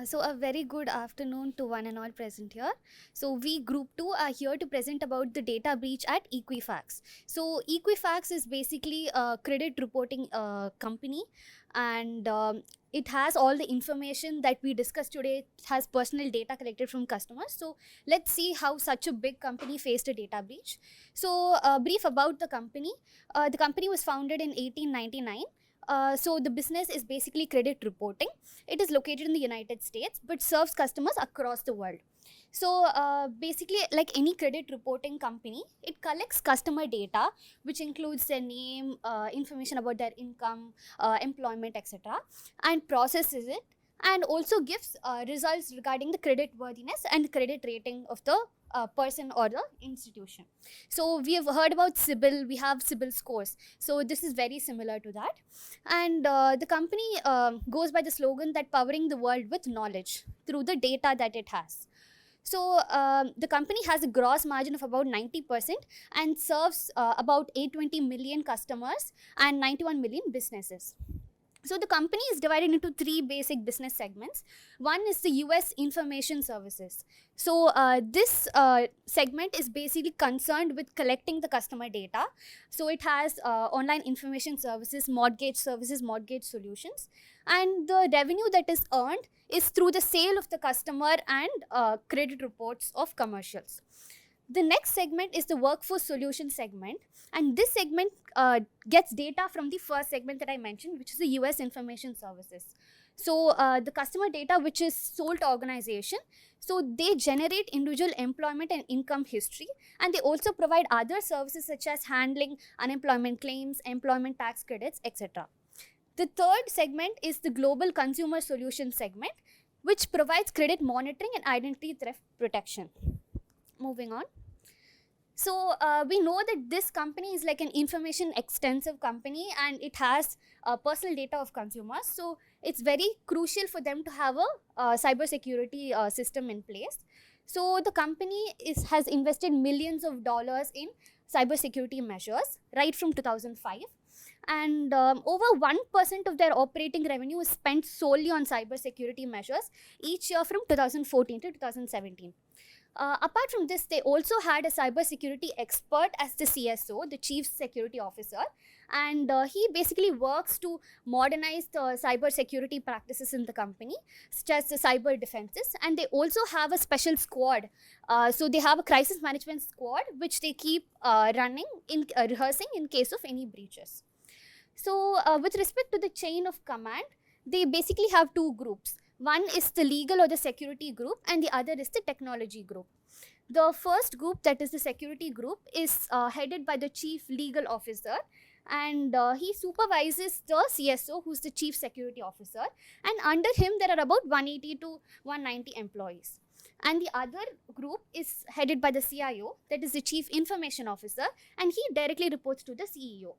So a very good afternoon to one and all present here. So we group 2 are here to present about the data breach at Equifax. So Equifax is basically a credit reporting company, and it has all the information that we discussed today. It has personal data collected from customers. So let's see how such a big company faced a data breach. So brief about the company. The company was founded in 1899. So the business is basically credit reporting. It is located in the United States but serves customers across the world. So basically, like any credit reporting company, it collects customer data, which includes their name, information about their income, employment, etc., and processes it, and also gives results regarding the credit worthiness and credit rating of the person or the institution. So we have heard about CIBIL. We have CIBIL scores. So this is very similar to that. And the company goes by the slogan that powering the world with knowledge through the data that it has. So the company has a gross margin of about 90% and serves about 820 million customers and 91 million businesses. So the company is divided into three basic business segments. One is the US information services. So this segment is basically concerned with collecting the customer data. So it has online information services, mortgage solutions, and the revenue that is earned is through the sale of the customer and credit reports of commercials. The next segment is the workforce solution segment, and this segment gets data from the first segment that I mentioned, which is the US information services. So the customer data which is sold to organization, so they generate individual employment and income history, and they also provide other services such as handling unemployment claims, employment tax credits, etc. The third segment is the global consumer solution segment, which provides credit monitoring and identity theft protection. Moving on. So we know that this company is like an information extensive company, and it has personal data of consumers. So it's very crucial for them to have a cybersecurity system in place. So the company has invested millions of dollars in cybersecurity measures right from 2005. And over 1% of their operating revenue is spent solely on cybersecurity measures each year from 2014 to 2017. Apart from this, they also had a cybersecurity expert as the CSO, the Chief Security Officer, and he basically works to modernize the cybersecurity practices in the company, such as the cyber defenses, and they also have a special squad. So they have a crisis management squad, which they keep running in rehearsing in case of any breaches. So with respect to the chain of command, they basically have two groups. One is the legal or the security group, and the other is the technology group. The first group, that is the security group, is headed by the chief legal officer, and he supervises the CSO, who's the chief security officer, and under him there are about 180 to 190 employees. And the other group is headed by the CIO, that is the chief information officer, and he directly reports to the CEO.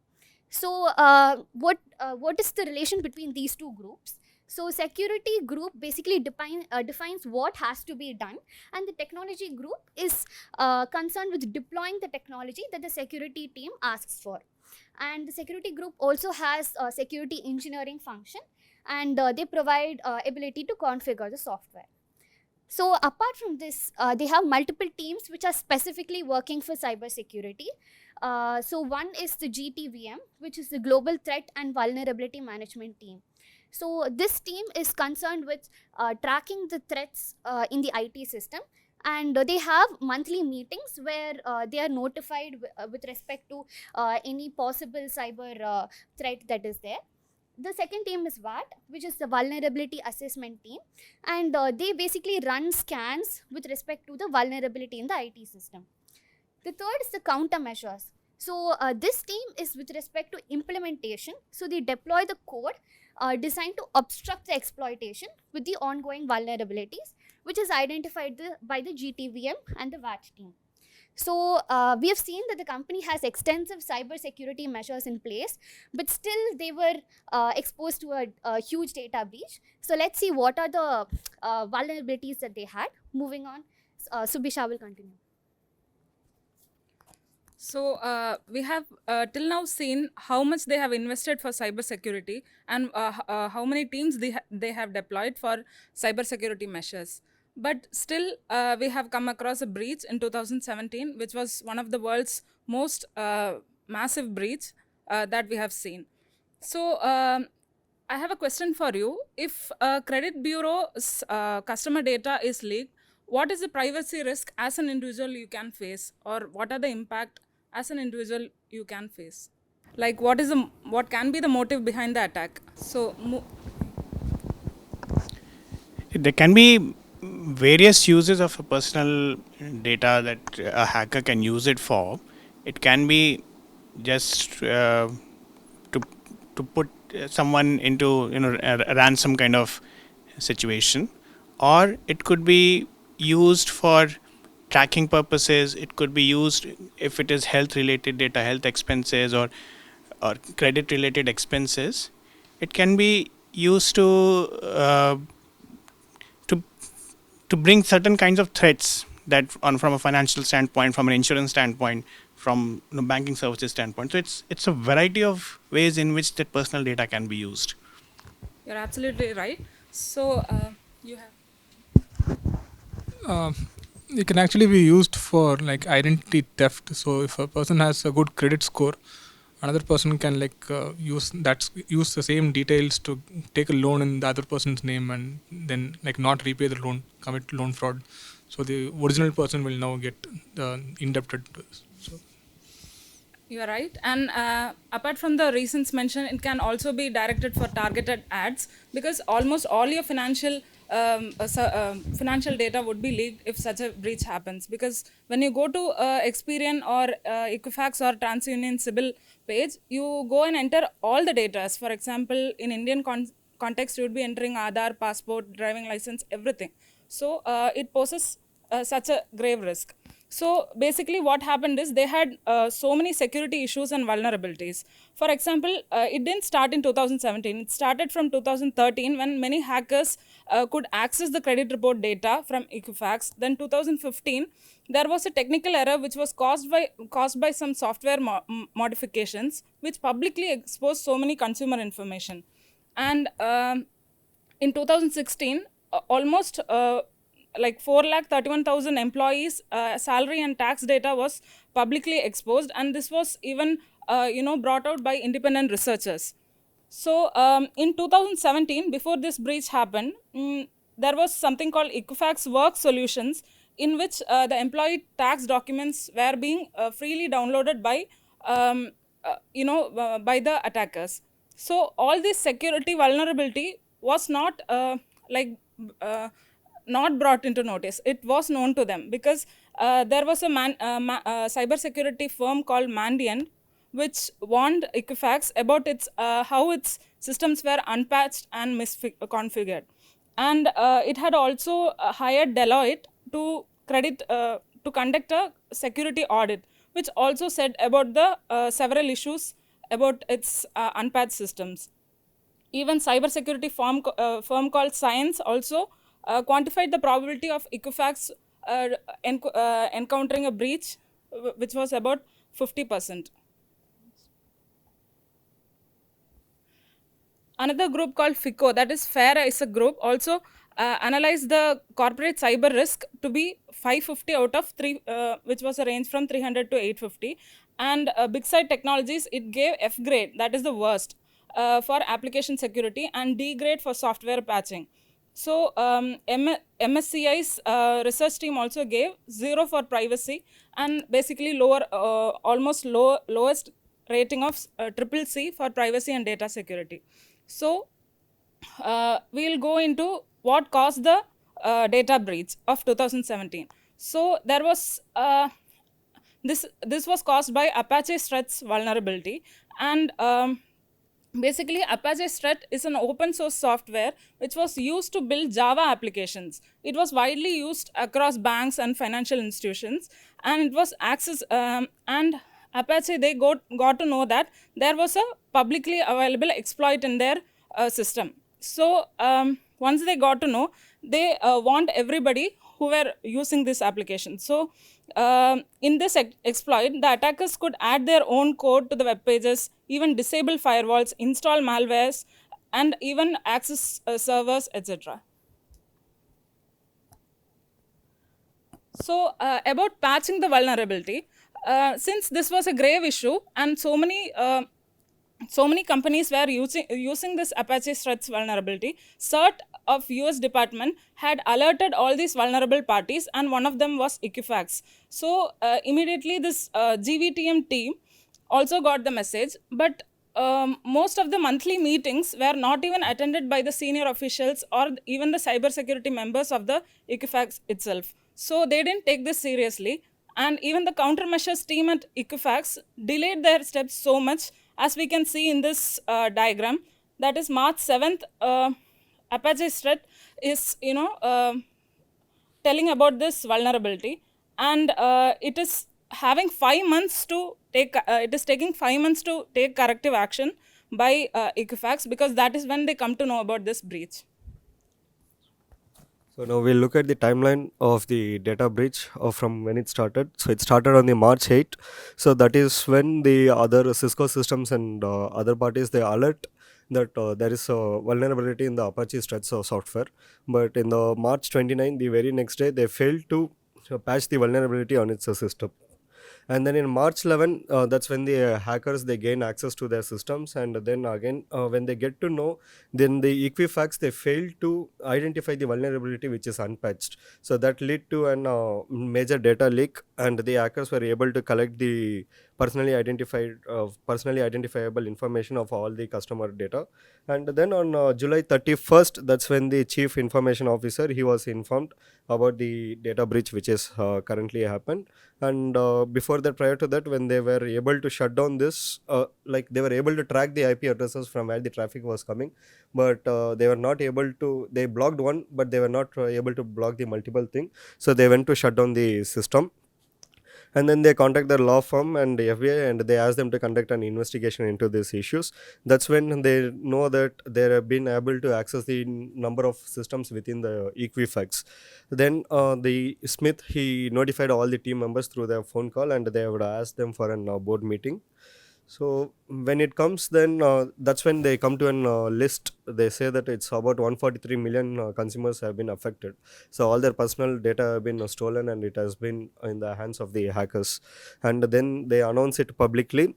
So what is the relation between these two groups? So security group basically defines what has to be done, and the technology group is concerned with deploying the technology that the security team asks for. And the security group also has a security engineering function, and they provide ability to configure the software. So apart from this, they have multiple teams which are specifically working for cybersecurity. So one is the GTVM, which is the Global Threat and Vulnerability Management Team. So this team is concerned with tracking the threats in the IT system, and they have monthly meetings where they are notified with respect to any possible cyber threat that is there. The second team is VAT, which is the Vulnerability Assessment Team, and they basically run scans with respect to the vulnerability in the IT system. The third is the countermeasures. So this team is with respect to implementation. So they deploy the code designed to obstruct the exploitation with the ongoing vulnerabilities, which is identified by the GTVM and the VAT team. So we have seen that the company has extensive cybersecurity measures in place, but still they were exposed to a huge data breach. So let's see what are the vulnerabilities that they had. Moving on, Subisha will continue. So we have till now seen how much they have invested for cybersecurity and how many teams they have deployed for cybersecurity measures. But still, we have come across a breach in 2017, which was one of the world's most massive breach that we have seen. So I have a question for you. If a credit bureau's customer data is leaked, what is the privacy risk as an individual you can face, or what are the impact as an individual you can face? Like what can be the motive behind the attack? So There can be various uses of a personal data that a hacker can use it for. It can be just to to put someone into a ransom kind of situation, or it could be used for tracking purposes. It could be used if it is health related data, health expenses, or credit related expenses. It can be used to to bring certain kinds of threats that from a financial standpoint, from an insurance standpoint, from banking services standpoint. So it's a variety of ways in which that personal data can be used. you're absolutely right. So you have. uh, it can actually be used for like identity theft. So if a person has a good credit score, another person can use the same details to take a loan in the other person's name and then like not repay the loan, commit loan fraud. So the original person will now get indebted to this. So You are right. And apart from the reasons mentioned, it can also be directed for targeted ads, because almost all your financial data would be leaked if such a breach happens. Because when you go to Experian or Equifax or TransUnion Sibyl page, you go and enter all the data. For example, in Indian context, you would be entering Aadhaar, passport, driving license, everything. So it poses such a grave risk. So basically what happened is they had so many security issues and vulnerabilities. For example, it didn't start in 2017. It started from 2013 when many hackers could access the credit report data from Equifax. Then 2015, there was a technical error which was caused by some software modifications which publicly exposed so many consumer information. And in 2016, almost like 4,31,000 employees salary and tax data was publicly exposed, and this was even brought out by independent researchers. So in 2017, before this breach happened, there was something called Equifax Work Solutions, in which the employee tax documents were being freely downloaded by the attackers. So all this security vulnerability was not like uh, not brought into notice. It was known to them because there was a cybersecurity firm called Mandiant which warned Equifax about how its systems were unpatched and misconfigured. And it had also hired Deloitte to conduct a security audit, which also said about the several issues about its unpatched systems. Even cybersecurity firm called Science also quantified the probability of Equifax encountering a breach, which was about 50%. Another group called FICO, that is FAIR, is a group, also analyzed the corporate cyber risk to be 550 out of 3, which was a range from 300 to 850. And Big Sight Technologies, it gave F grade, that is the worst, for application security, and D grade for software patching. So MSCI's research team also gave 0 for privacy, and basically lowest rating of triple C for privacy and data security. So we'll go into what caused the data breach of 2017. So there was this was caused by Apache Struts vulnerability, and basically Apache Strut is an open source software which was used to build Java applications. It was widely used across banks and financial institutions, and it was and Apache, they got to know that there was a publicly available exploit in their system. So once they got to know, they want everybody who were using this application. So in this exploit, the attackers could add their own code to the web pages, even disable firewalls, install malwares, and even access servers, etc. So about patching the vulnerability, since this was a grave issue and so many companies were using this Apache Struts vulnerability, CERT of US department had alerted all these vulnerable parties, and one of them was Equifax. So immediately this GVTM team also got the message, but most of the monthly meetings were not even attended by the senior officials or even the cybersecurity members of the Equifax itself. So they didn't take this seriously, and even the countermeasures team at Equifax delayed their steps so much, as we can see in this diagram. That is March 7th, Apache Strut is telling about this vulnerability, and it is having 5 months to take. It is taking 5 months to take corrective action by Equifax, because that is when they come to know about this breach. So now we'll look at the timeline of the data breach from when it started. So it started on the March 8th. So that is when the other Cisco systems and other parties, they alert that there is a vulnerability in the Apache Struts software. But in the March 29th, the very next day, they failed to patch the vulnerability on its system. And then in March 11, that's when the hackers, they gain access to their systems, and then again when they get to know, then the Equifax, they failed to identify the vulnerability which is unpatched. So that led to an major data leak, and the hackers were able to collect the personally identifiable information of all the customer data. And then on July 31st, that's when the chief information officer, he was informed about the data breach which is currently happened. And before that, prior to that, when they were able to shut down this, like they were able to track the IP addresses from where the traffic was coming, but they were not able to, they blocked one, but they were not able to block the multiple thing. So they went to shut down the system. And then they contact their law firm and the FBI, and they ask them to conduct an investigation into these issues. That's when they know that they have been able to access the number of systems within the Equifax. Then the Smith, he notified all the team members through their phone call, and they would ask them for an board meeting. So when it comes, then that's when they come to an list. They say that it's about 143 million consumers have been affected. So all their personal data have been stolen, and it has been in the hands of the hackers. And then they announce it publicly.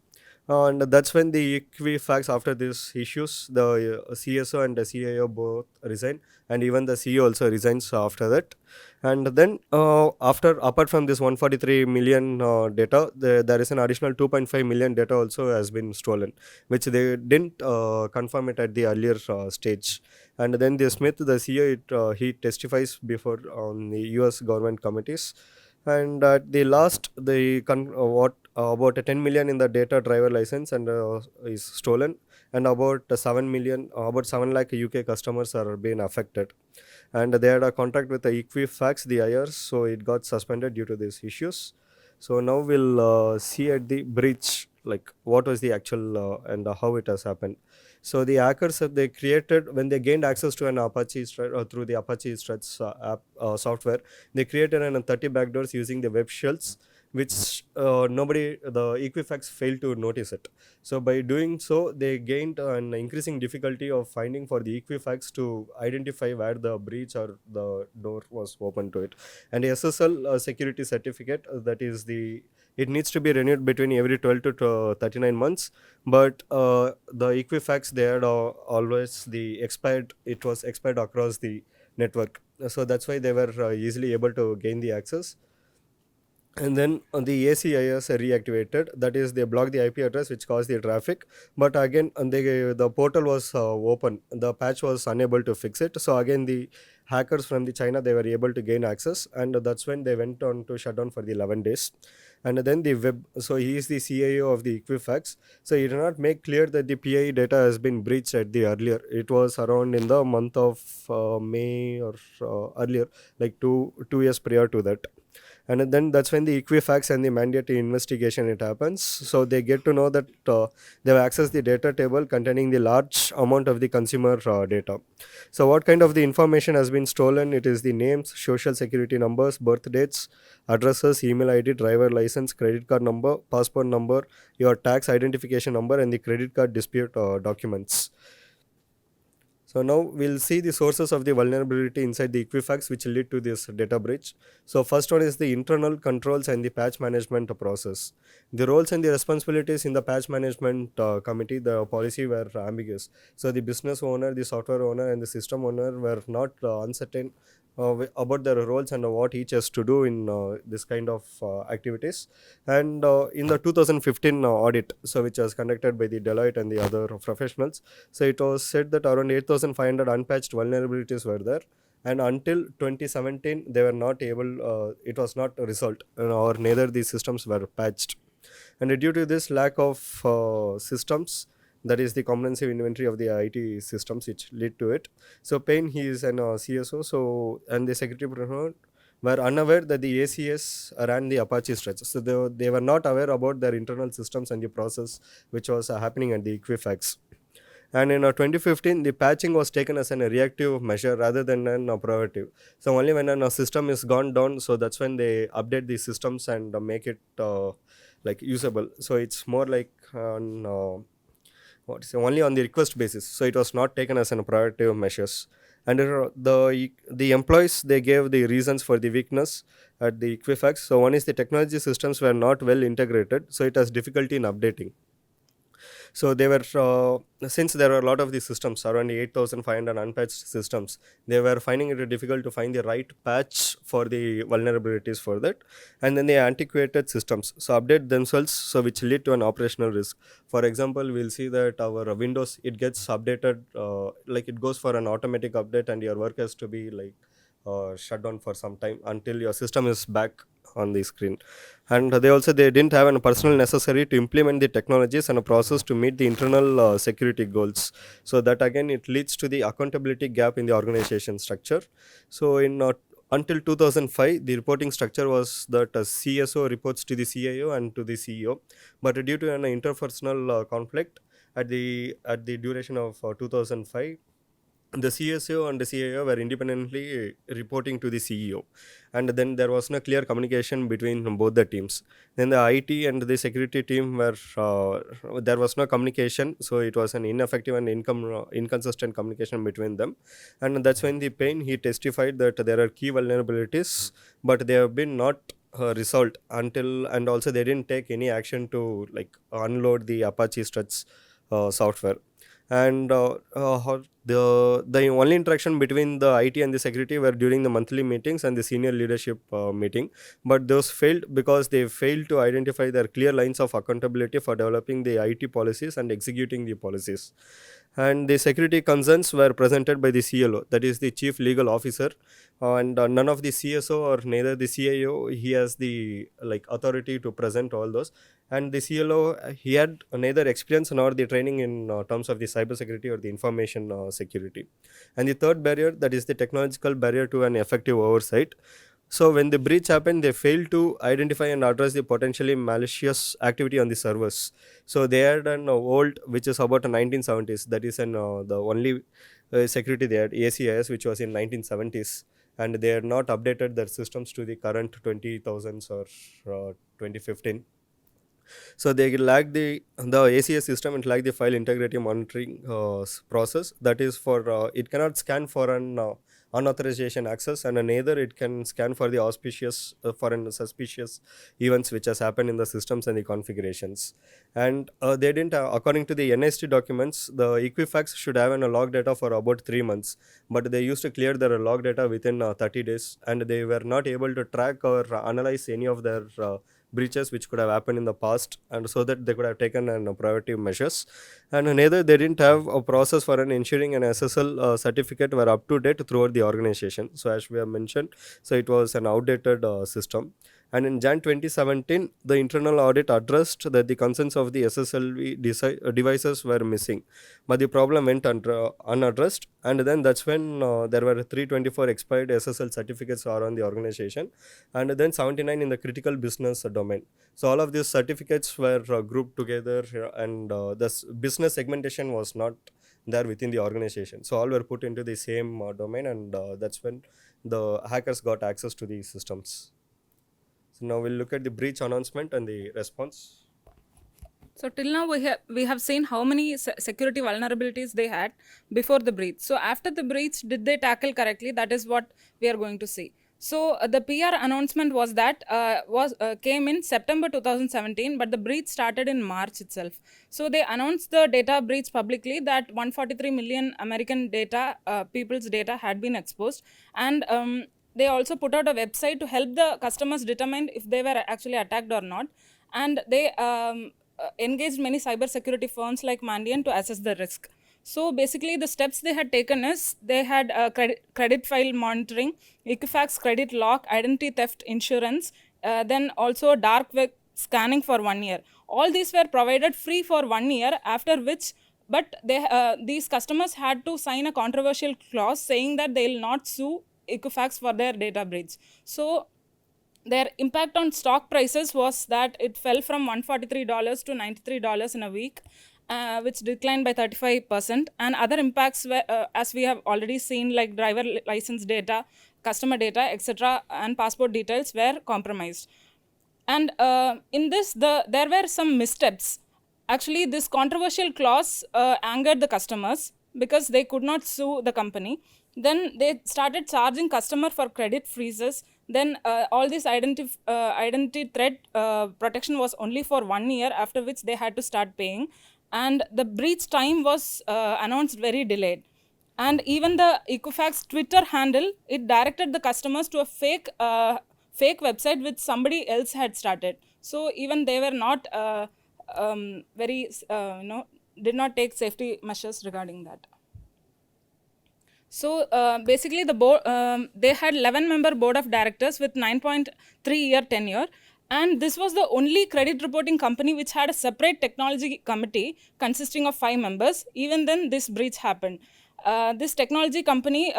And that's when the Equifax, after these issues, the CSO and the CIO both resign, and even the CEO also resigns after that. And then apart from this 143 million data, there is an additional 2.5 million data also has been stolen, which they didn't confirm it at the earlier stage. And then the Smith, the CEO, he testifies before on the US government committees. And at the last, about 10 million in the data driver license and is stolen, and about 7 million, about 7 lakh UK customers are being affected. And they had a contract with the Equifax, the IRS, so it got suspended due to these issues. So now we'll see at the breach, like what was the actual and how it has happened. So the hackers, they created, when they gained access to an Apache through the Apache Struts app software, they created an 30 backdoors using the web shells, which the Equifax failed to notice it. So by doing so, they gained an increasing difficulty of finding for the Equifax to identify where the breach or the door was open to it. And the SSL security certificate, that is it needs to be renewed between every 12 to 39 months. But the Equifax, they had always it was expired across the network. So that's why they were easily able to gain the access. And then on the ACIS reactivated, that is they blocked the IP address which caused the traffic, but again the portal was open, the patch was unable to fix it. So again the hackers from the China, they were able to gain access, and that's when they went on to shut down for the 11 days. And then the web, so he is the CIO of the Equifax, so he did not make clear that the PIE data has been breached at the earlier. It was around in the month of May or earlier, like two years prior to that. And then that's when the Equifax and the mandatory investigation it happens. So they get to know that they have accessed the data table containing the large amount of the consumer data. So what kind of the information has been been stolen, it is the names, social security numbers, birth dates, addresses, email ID, driver license, credit card number, passport number, your tax identification number, and the credit card dispute documents. So now we'll see the sources of the vulnerability inside the Equifax which lead to this data breach. So first one is the internal controls and the patch management process. The roles and the responsibilities in the patch management committee, the policy were ambiguous. So the business owner, the software owner, and the system owner were not uncertain about their roles and what each has to do in this kind of activities. And in the 2015 audit, so which was conducted by the Deloitte and the other professionals, so it was said that around 8,500 unpatched vulnerabilities were there, and until 2017 they were not able, it was not resolved, or neither the systems were patched. And due to this lack of systems, that is the comprehensive inventory of the IT systems which lead to it. So Payne, he is an CSO, so, and the secretary were unaware that the ACS ran the Apache stretch. So they were not aware about their internal systems and the process which was happening at the Equifax. And in 2015, the patching was taken as a reactive measure rather than a proactive. So only when a system is gone down, so that's when they update the systems and make it like usable. So it's more like on only on the request basis. So it was not taken as a proactive measures. And the employees, they gave the reasons for the weakness at the Equifax. So one is the technology systems were not well integrated, so it has difficulty in updating. So they were since there were a lot of these systems, around 8,500 unpatched systems, they were finding it difficult to find the right patch for the vulnerabilities for that. And then the antiquated systems, so update themselves, so which lead to an operational risk. For example, we'll see that our Windows, it gets updated, like it goes for an automatic update, and your work has to be like shut down for some time until your system is back on the screen. And they didn't have a personnel necessary to implement the technologies and a process to meet the internal security goals. So that again, it leads to the accountability gap in the organization structure. So in until 2005, the reporting structure was that a CSO reports to the CIO and to the CEO, but due to an interpersonal conflict at the duration of 2005, the CSO and the CIO were independently reporting to the CEO, and then there was no clear communication between both the teams. Then the IT and the security team were there was no communication, so it was an ineffective and inconsistent communication between them. And that's when the Payne, he testified that there are key vulnerabilities, but they have been not resolved until, and also they didn't take any action to like unload the Apache struts software. And the only interaction between the IT and the security were during the monthly meetings and the senior leadership meeting, but those failed because they failed to identify their clear lines of accountability for developing the IT policies and executing the policies. And the security concerns were presented by the CLO, that is the chief legal officer, and none of the CSO or neither the CIO, he has the like authority to present all those. And the CLO, he had neither experience nor the training in terms of the cyber security or the information security. And the third barrier, that is the technological barrier to an effective oversight. So when the breach happened, they failed to identify and address the potentially malicious activity on the servers. So they had an old, which is about the 1970s, that is an the only security they had, ACIS, which was in 1970s, and they had not updated their systems to the current 20,000s or 2015. So they lack the ACS system, and lack the file integrity monitoring process. That is for it cannot scan for an unauthorization access, and neither it can scan for the auspicious for an suspicious events which has happened in the systems and the configurations. And they didn't according to the NIST documents, the Equifax should have a log data for about 3 months, but they used to clear their log data within 30 days, and they were not able to track or analyze any of their breaches which could have happened in the past, and so that they could have taken an preventive measures. And neither they didn't have a process for an ensuring an SSL certificate were up to date throughout the organization. So as we have mentioned, so it was an outdated system. And in Jan 2017, the internal audit addressed that the concerns of the SSLV devices were missing, but the problem went unaddressed. And then that's when there were 324 expired SSL certificates are on the organization, and then 79 in the critical business domain. So all of these certificates were grouped together, and the business segmentation was not there within the organization. So all were put into the same domain, and that's when the hackers got access to the systems. So now we'll look at the breach announcement and the response. So till now we have seen how many security vulnerabilities they had before the breach. So after the breach, did they tackle correctly? That is what we are going to see. So the PR announcement was that came in September 2017, but the breach started in March itself. So they announced the data breach publicly that 143 million American data people's data had been exposed, and they also put out a website to help the customers determine if they were actually attacked or not, and they engaged many cybersecurity firms like Mandiant to assess the risk. So basically, the steps they had taken is they had credit file monitoring, Equifax credit lock, identity theft insurance, then also dark web scanning for 1 year. All these were provided free for 1 year, after which, but these customers had to sign a controversial clause saying that they will not sue Equifax for their data breach. So their impact on stock prices was that it fell from $143 to $93 in a week, which declined by 35%. And other impacts were, as we have already seen, like driver license data, customer data, etc., and passport details were compromised. And in this, there were some missteps. Actually, this controversial clause angered the customers because they could not sue the company. Then they started charging customer for credit freezes. Then all this identity threat protection was only for 1 year, after which they had to start paying. And the breach time was announced very delayed. And even the Equifax Twitter handle, it directed the customers to a fake website which somebody else had started. So even they were not very, did not take safety measures regarding that. So basically, the board they had 11-member board of directors with 9.3-year tenure, and this was the only credit reporting company which had a separate technology committee consisting of 5 members. Even then, this breach happened. This technology company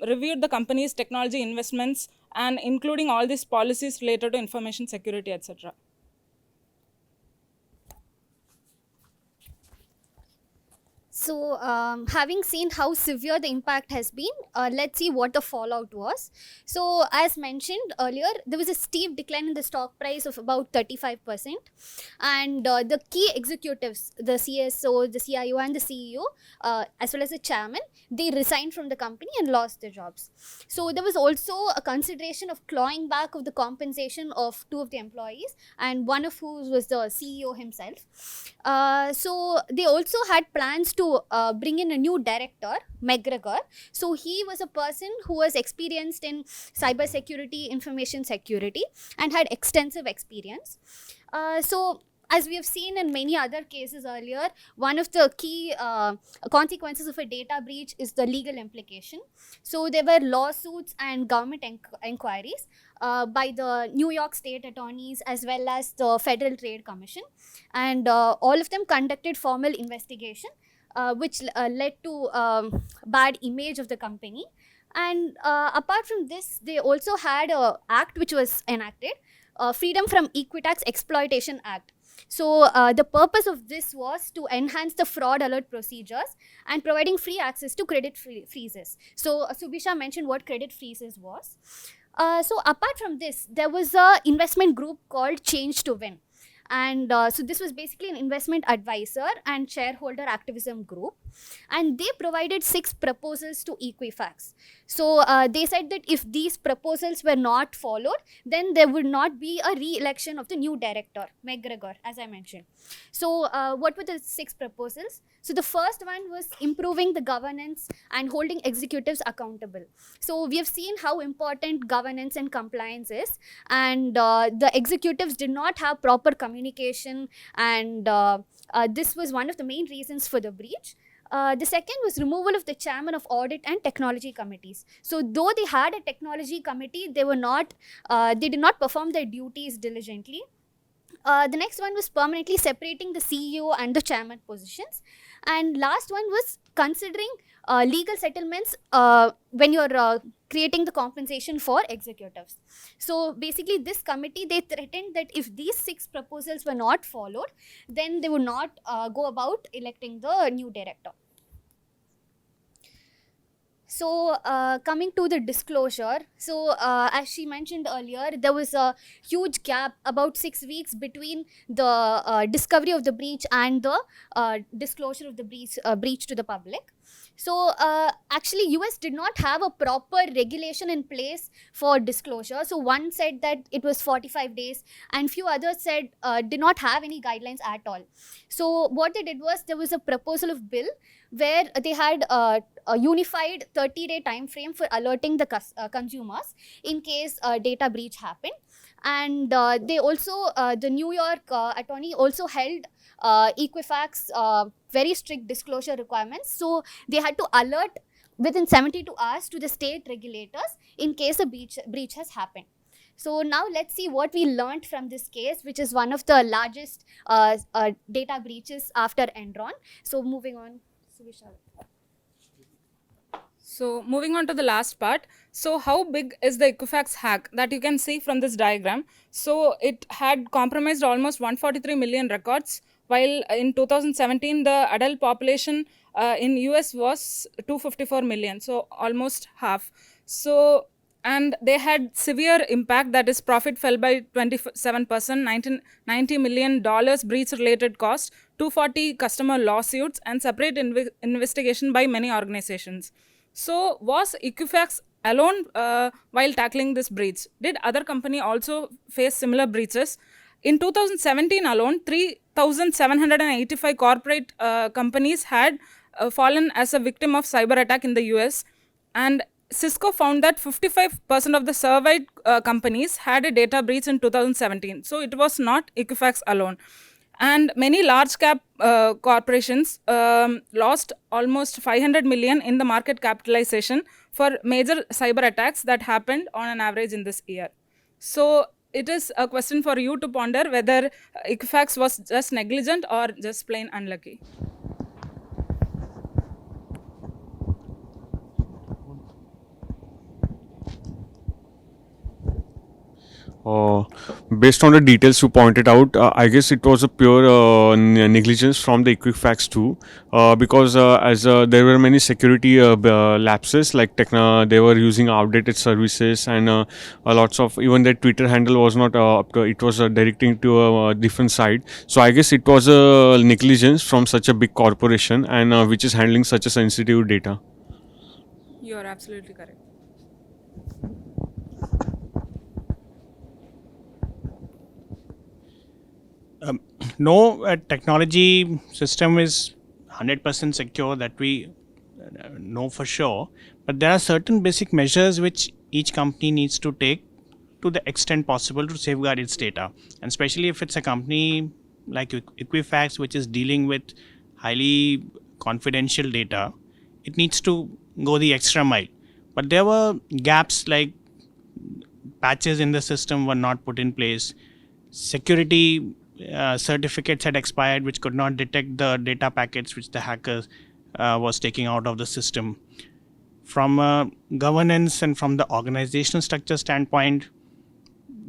reviewed the company's technology investments and including all these policies related to information security, etc. So, having seen how severe the impact has been, let's see what the fallout was. So, as mentioned earlier, there was a steep decline in the stock price of about 35%. And the key executives, the CSO, the CIO, and the CEO, as well as the chairman, they resigned from the company and lost their jobs. So, there was also a consideration of clawing back of the compensation of 2 of the employees, and one of whom was the CEO himself. So, they also had plans to bring in a new director, McGregor. So he was a person who was experienced in cybersecurity, information security, and had extensive experience. So as we have seen in many other cases earlier, one of the key consequences of a data breach is the legal implication. So there were lawsuits and government inquiries by the New York state attorneys as well as the Federal Trade Commission, and all of them conducted formal investigation, which led to bad image of the company. And apart from this, they also had a act which was enacted, Freedom from Equitax Exploitation Act. So the purpose of this was to enhance the fraud alert procedures and providing free access to credit freezes. So Subisha mentioned what credit freezes was. So apart from this, there was a investment group called Change to Win. And so this was basically an investment advisor and shareholder activism group, and they provided 6 proposals to Equifax. So they said that if these proposals were not followed, then there would not be a re-election of the new director, McGregor, as I mentioned. So what were the 6 proposals? So the first one was improving the governance and holding executives accountable. So we have seen how important governance and compliance is, and the executives did not have proper communication, and this was one of the main reasons for the breach. The second was removal of the chairman of audit and technology committees. So though they had a technology committee, they did not perform their duties diligently. The next one was permanently separating the CEO and the chairman positions. And last one was considering legal settlements when you're creating the compensation for executives. So basically this committee, they threatened that if these 6 proposals were not followed, then they would not go about electing the new director. So, coming to the disclosure, so as she mentioned earlier, there was a huge gap, about 6 weeks, between the discovery of the breach and the disclosure of the breach to the public. So, actually, US did not have a proper regulation in place for disclosure. So, one said that it was 45 days, and few others said did not have any guidelines at all. So, what they did was, there was a proposal of bill where they had a unified 30-day time frame for alerting the consumers in case a data breach happened. And they also, the New York attorney also held Equifax very strict disclosure requirements. So they had to alert within 72 hours to the state regulators in case a breach has happened. So now let's see what we learned from this case, which is one of the largest data breaches after Enron. So moving on. So Vishal. So moving on to the last part. So how big is the Equifax hack that you can see from this diagram? So it had compromised almost 143 million records, while in 2017 the adult population in US was 254 million, so almost half. So, and they had severe impact, that is profit fell by 27%, $90 million breach related cost, 240 customer lawsuits, and separate investigation by many organizations. So was Equifax alone while tackling this breach? Did other company also face similar breaches? In 2017 alone, 3,785 corporate companies had fallen as a victim of cyber attack in the US, and Cisco found that 55% of the surveyed companies had a data breach in 2017. So it was not Equifax alone. And many large cap corporations lost almost 500 million in the market capitalization for major cyber attacks that happened on an average in this year. So it is a question for you to ponder whether Equifax was just negligent or just plain unlucky. Based on the details you pointed out, I guess it was a pure negligence from the Equifax too, because as there were many security lapses, like they were using outdated services, and lots of, even their Twitter handle was not up to, it was directing to a different site. So I guess it was a negligence from such a big corporation, and which is handling such a sensitive data. You are absolutely correct. No technology system is 100% secure, that we know for sure, but there are certain basic measures which each company needs to take to the extent possible to safeguard its data, and especially if it's a company like Equifax, which is dealing with highly confidential data, it needs to go the extra mile. But there were gaps, like patches in the system were not put in place, security certificates had expired which could not detect the data packets which the hacker was taking out of the system. From a governance and from the organizational structure standpoint,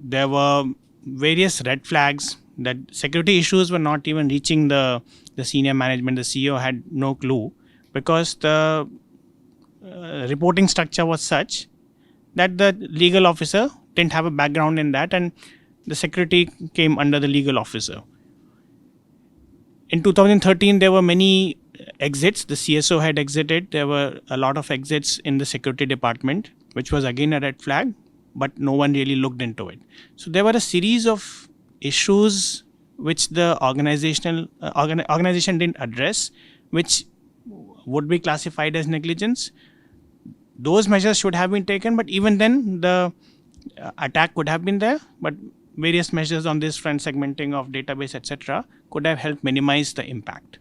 there were various red flags that security issues were not even reaching the senior management. The CEO had no clue, because the reporting structure was such that the legal officer didn't have a background in that, and the security came under the legal officer. In 2013, there were many exits. The CSO had exited. There were a lot of exits in the security department, which was again a red flag, but no one really looked into it. So there were a series of issues which the organization didn't address, which would be classified as negligence. Those measures should have been taken, but even then the attack could have been there, but various measures on this front, segmenting of database, etc., could have helped minimize the impact.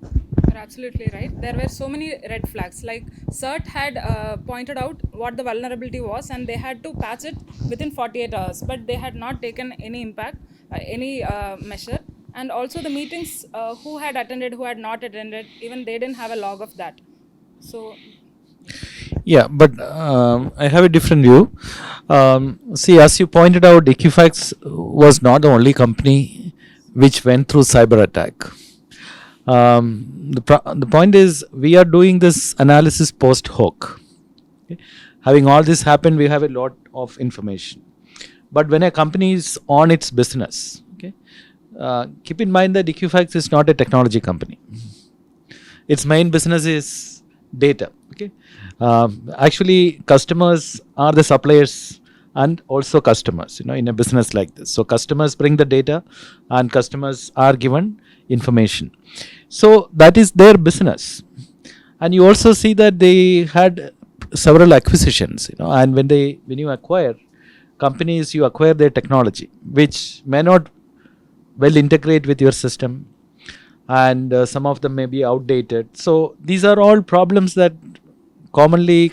You're absolutely right. There were so many red flags. Like CERT had pointed out what the vulnerability was, and they had to patch it within 48 hours, but they had not taken any impact, any measure. And also the meetings, who had attended, who had not attended, even they didn't have a log of that. So yeah, but I have a different view. See, as you pointed out, Equifax was not the only company which went through cyber attack. The point is, we are doing this analysis post hoc. Okay? Having all this happen, we have a lot of information. But when a company is on its business, okay, keep in mind that Equifax is not a technology company. Its main business is data. Okay, actually, customers are the suppliers and also customers. In a business like this, so customers bring the data, and customers are given information. So that is their business. And you also see that they had several acquisitions. And when you acquire companies, you acquire their technology, which may not well integrate with your system, and some of them may be outdated. So these are all problems that commonly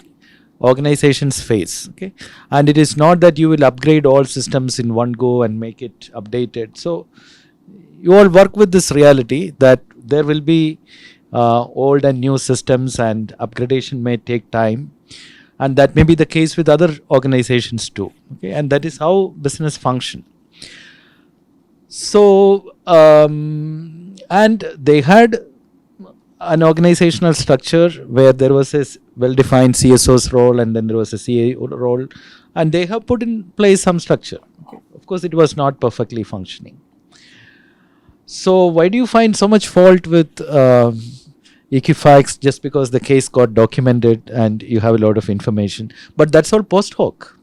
organizations face. Okay, and it is not that you will upgrade all systems in one go and make it updated. So you all work with this reality that there will be old and new systems, and upgradation may take time, and that may be the case with other organizations too. Okay, and that is how business function. So and they had an organizational structure where there was a well-defined CSO's role, and then there was a CAO role, and they have put in place some structure. Okay. Of course, it was not perfectly functioning. So why do you find so much fault with Equifax just because the case got documented and you have a lot of information? But that's all post hoc.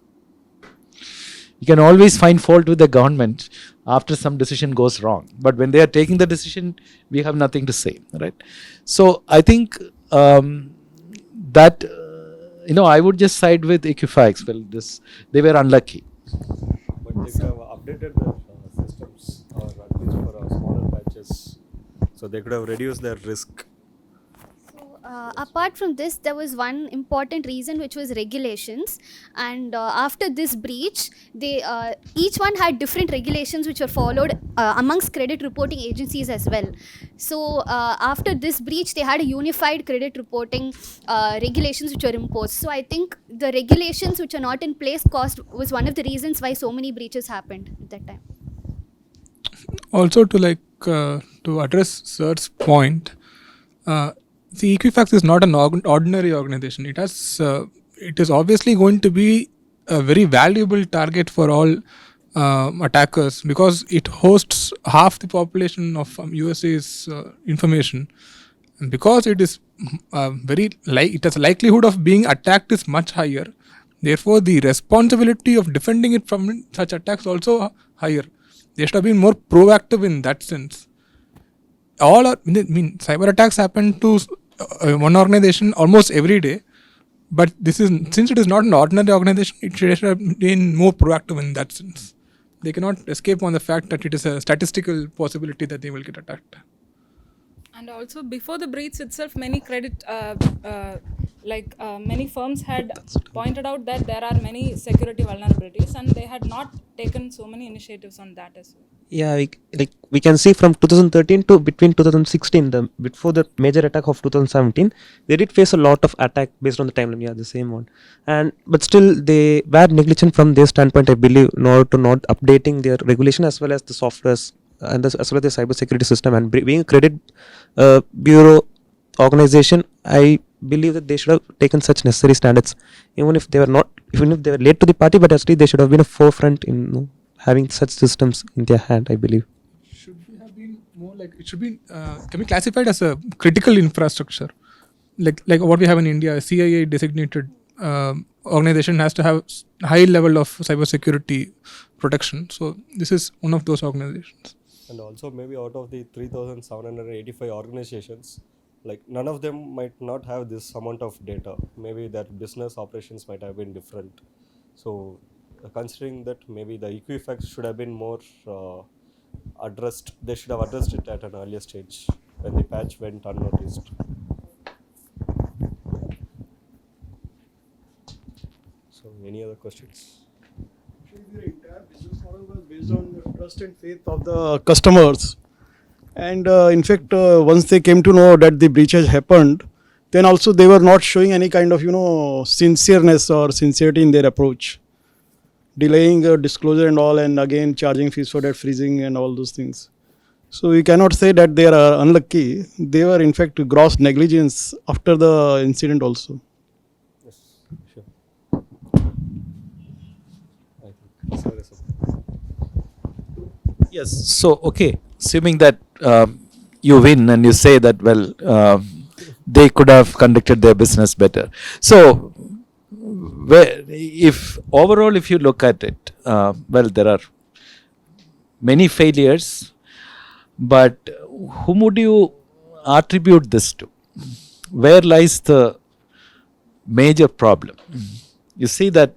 You can always find fault with the government after some decision goes wrong. But when they are taking the decision, we have nothing to say, right? So I think that, I would just side with Equifax. Well, they were unlucky. But they could have updated their systems, or at least for smaller batches, so they could have reduced their risk. Apart from this, there was one important reason, which was regulations. And after this breach, they each one had different regulations which were followed amongst credit reporting agencies as well. So after this breach, they had a unified credit reporting regulations which were imposed. So I think the regulations which are not in place was one of the reasons why so many breaches happened at that time. Also, to address Sir's point, see, Equifax is not an ordinary organization. It is obviously going to be a very valuable target for all attackers, because it hosts half the population of USA's information, and because it is it has a likelihood of being attacked is much higher. Therefore, the responsibility of defending it from such attacks also higher. They should have been more proactive in that sense. Cyber attacks happen to one organization almost every day, but since it is not an ordinary organization, it should have been more proactive in that sense. They cannot escape on the fact that it is a statistical possibility that they will get attacked. And also, before the breach itself, many many firms had pointed out that there are many security vulnerabilities, and they had not taken so many initiatives on that as well. Yeah, we can see from 2013 to between 2016, before the major attack of 2017, they did face a lot of attack based on the timeline. Yeah, the same one. But still, they were negligent from their standpoint, I believe, in order to not updating their regulation as well as the softwares and as well as the cyber security system. And being a credit bureau organization, I believe that they should have taken such necessary standards, even if they were late to the party, but actually they should have been a forefront in having such systems in their hand, I believe. Should we have been more like, it should be can be classified as a critical infrastructure, like what we have in India. A CIA designated organization has to have high level of cyber security protection. So this is one of those organizations. And also, maybe out of the 3,785 organizations, none of them might not have this amount of data. Maybe their business operations might have been different. So considering that, maybe the Equifax should have been more addressed. They should have addressed it at an earlier stage when the patch went unnoticed. So any other questions? The entire business model was based on the trust and faith of the customers, and in fact, once they came to know that the breach has happened, then also they were not showing any kind of sincereness or sincerity in their approach, delaying disclosure and all, and again charging fees for that freezing and all those things. So we cannot say that they are unlucky. They were in fact gross negligence after the incident also. Yes, sure. I think. Sorry, sir. Yes. So, okay, assuming that you win and you say that, well, they could have conducted their business better. So, if overall, if you look at it, well, there are many failures, but whom would you attribute this to? Where lies the major problem? You see that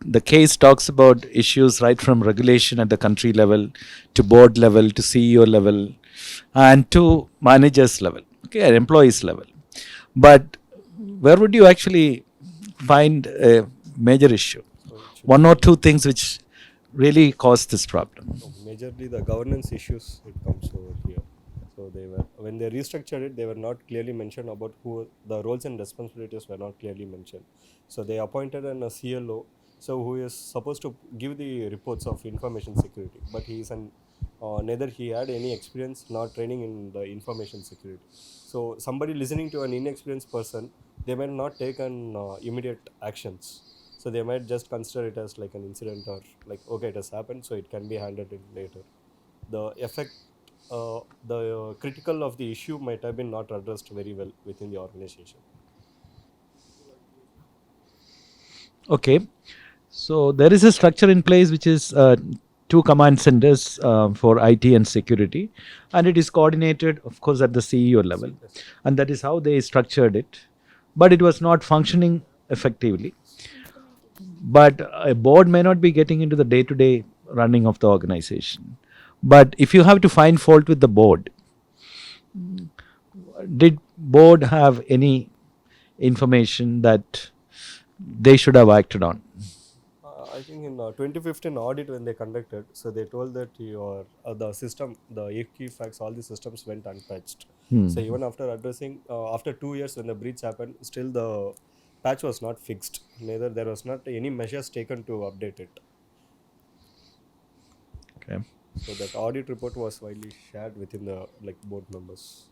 the case talks about issues right from regulation at the country level to board level to CEO level and to managers level, okay, at employees level. But where would you actually find a major issue? So it should One be or two things which really cause this problem. majorly the governance issues. It comes over here. So they were, when they restructured it, they were not clearly mentioned about who the roles and responsibilities were not clearly mentioned. So they appointed a CLO, so who is supposed to give the reports of information security, but he is neither he had any experience nor training in the information security. So somebody listening to an inexperienced person, they might not take an immediate actions. So they might just consider it as like an incident, or like, okay, it has happened, so it can be handled in later. The effect, the critical of the issue might have been not addressed very well within the organization. Okay. So there is a structure in place which is two command centers for IT and security, and it is coordinated, of course, at the CEO level, and that is how they structured it. But it was not functioning effectively. But a board may not be getting into the day-to-day running of the organization. But if you have to find fault with the board, did board have any information that they should have acted on? I think in 2015 audit when they conducted, so they told that your the system, the Equifax, all the systems went unpatched. So even after addressing, after 2 years when the breach happened, still the patch was not fixed. Neither there was not any measures taken to update it. Okay. So that audit report was widely shared within the board members.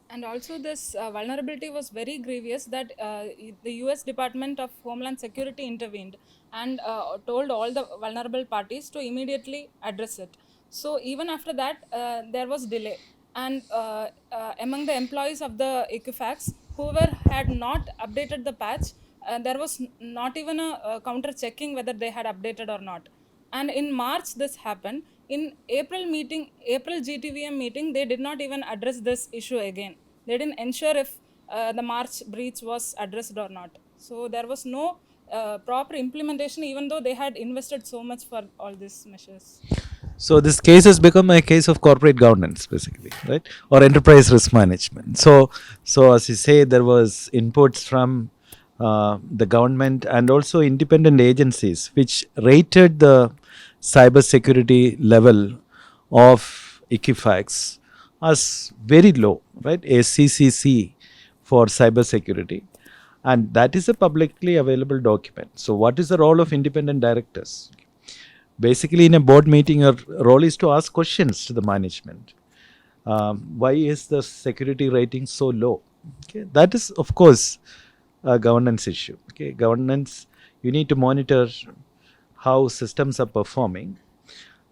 And also this vulnerability was very grievous that the US Department of Homeland Security intervened and told all the vulnerable parties to immediately address it. So even after that, there was delay. And among the employees of the Equifax, whoever had not updated the patch, there was not even a counter checking whether they had updated or not. And in March this happened. In April GTVM meeting, they did not even address this issue again. They didn't ensure if the March breach was addressed or not. So there was no proper implementation, even though they had invested so much for all these measures. So this case has become a case of corporate governance, basically, right? Or enterprise risk management. So as you say, there was inputs from the government and also independent agencies which rated the cybersecurity level of Equifax as very low, right? A CCC for cybersecurity, and that is a publicly available document. So what is the role of independent directors? Basically, in a board meeting, your role is to ask questions to the management. Why is the security rating so low? Okay, that is, of course, a governance issue. Okay, governance, you need to monitor how systems are performing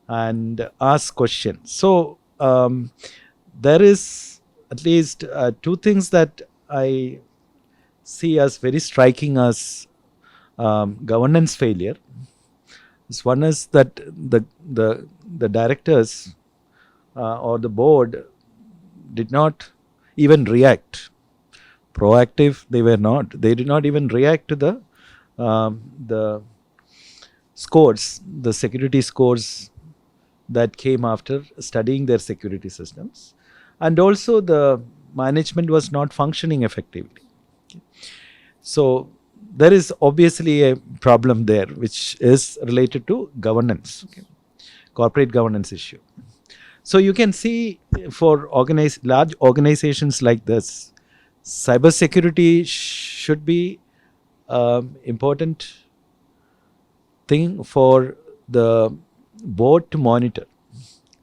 and ask questions. So there is at least two things that I see as very striking as governance failure. One is that the directors or the board did not even react. Proactive, they were not. They did not even react to the scores, the security scores that came after studying their security systems, and also the management was not functioning effectively. Okay. So there is obviously a problem there which is related to governance, okay, corporate governance issue. So you can see for large organizations like this, cybersecurity should be important thing for the board to monitor.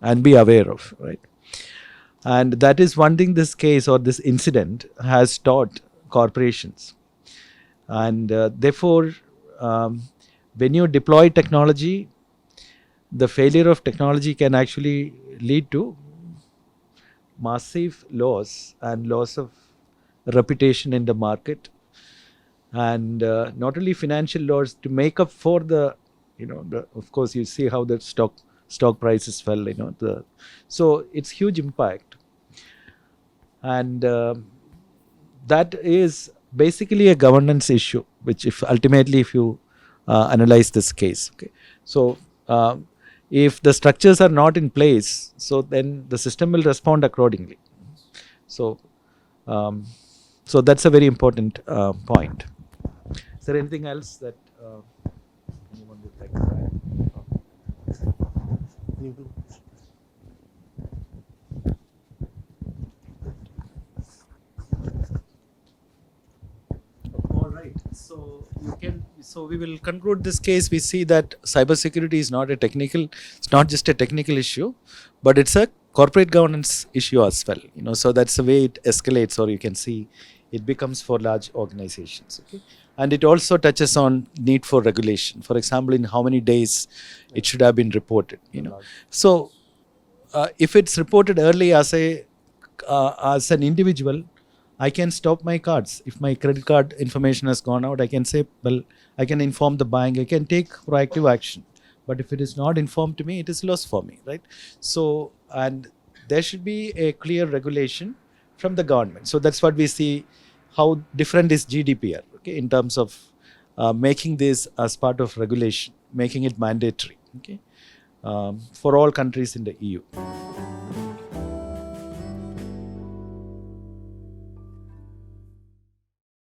and be aware of, right? And that is one thing this case or this incident has taught corporations. And therefore, when you deploy technology, the failure of technology can actually lead to massive loss and loss of reputation in the market, and not only financial loss, to make up for the, of course you see how the stock prices fell, so it's huge impact. And that is basically a governance issue, which if ultimately if you analyze this case, okay, so if the structures are not in place, so then the system will respond accordingly. So so that's a very important point. Is there anything else that anyone would like to add? All right. So we will conclude this case. We see that cybersecurity is not a technical. It's not just a technical issue, but it's a corporate governance issue as well. So that's the way it escalates, or you can see it becomes for large organizations. Okay, and it also touches on need for regulation. For example, in how many days it should have been reported. So if it's reported early as an individual, I can stop my cards. If my credit card information has gone out, I can say, well, I can inform the bank, I can take proactive action. But if it is not informed to me, it is loss for me, right? So, and there should be a clear regulation from the government. So that's what we see, how different is GDPR, okay, in terms of making this as part of regulation, making it mandatory, okay, for all countries in the EU.